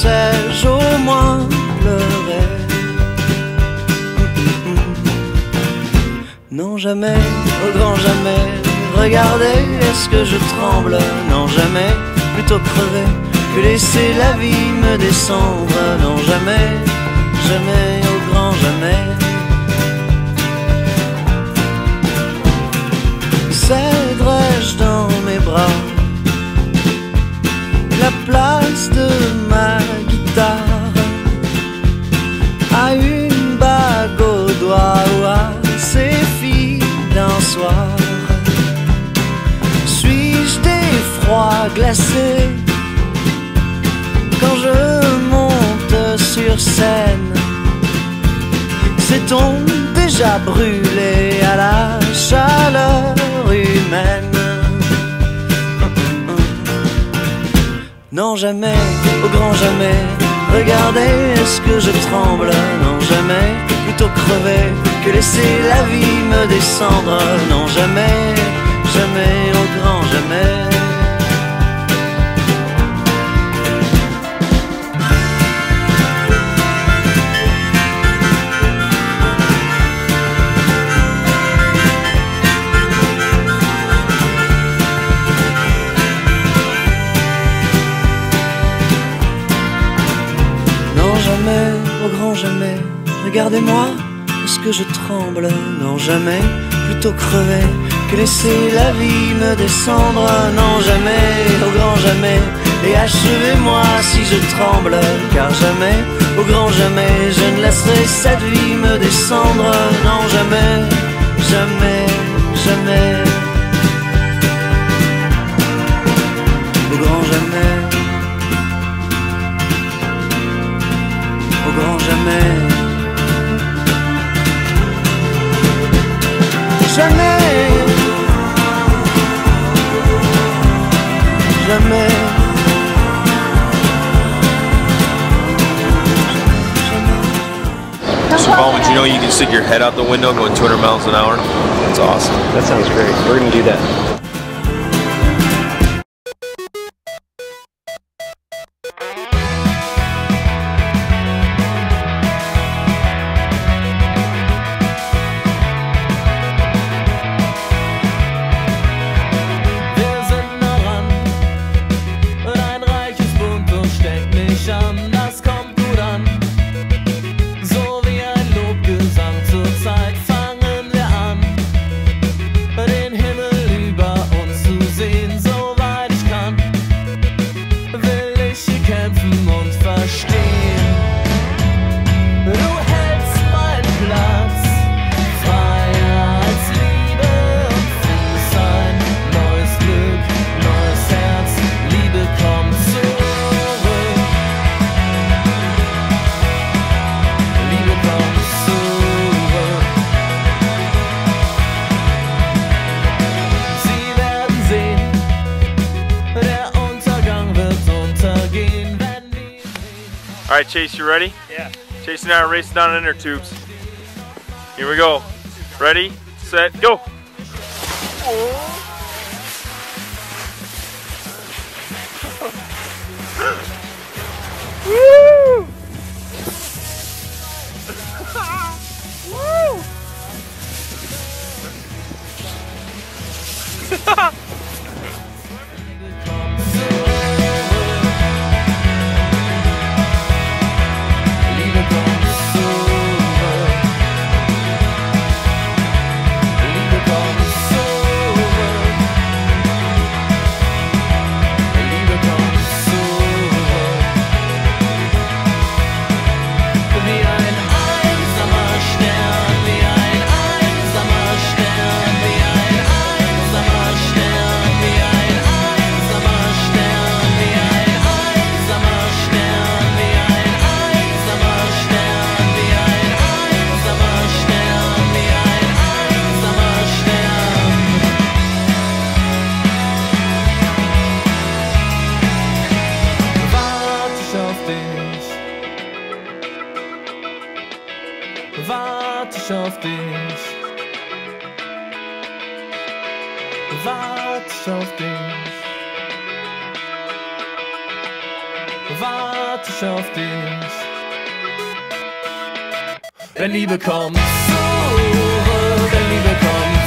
sais-je au moins pleurer? Non jamais, au grand jamais, regardez, est-ce que je tremble? Non jamais, plutôt crever que laisser la vie me descendre. Non jamais, jamais, au grand jamais. Céderai-je dans mes bras la place de ma guitare à une bague au doigt ou à ces filles d'un soir? Suis-je d'effroi glacé quand je monte sur scène? S'est-on déjà brûlé à la chaleur humaine? Non jamais, au grand jamais, regardez, est-ce que je tremble? Non jamais, plutôt crever que laisser la vie me descendre. Non jamais, jamais, au grand jamais. Au grand jamais, regardez-moi, est-ce que je tremble? Non jamais, plutôt crever que laisser la vie me descendre. Non jamais, au grand jamais, et achevez-moi si je tremble. Car jamais, au grand jamais, je ne laisserai cette vie me descendre. Non jamais, jamais, jamais, au grand jamais. Au grand jamais. Jamais. Jamais. So Paul, would you know you can stick your head out the window going 200 miles an hour? That's awesome. That sounds great. We're going to do that. All right, Chase, you ready? Yeah. Chase and I are racing down inner tubes. Here we go. Ready, set, go. Woo! Woo! Warte ich auf dich. Warte ich auf dich. warte ich auf dich. Wenn Liebe kommt, suche, wenn Liebe kommt.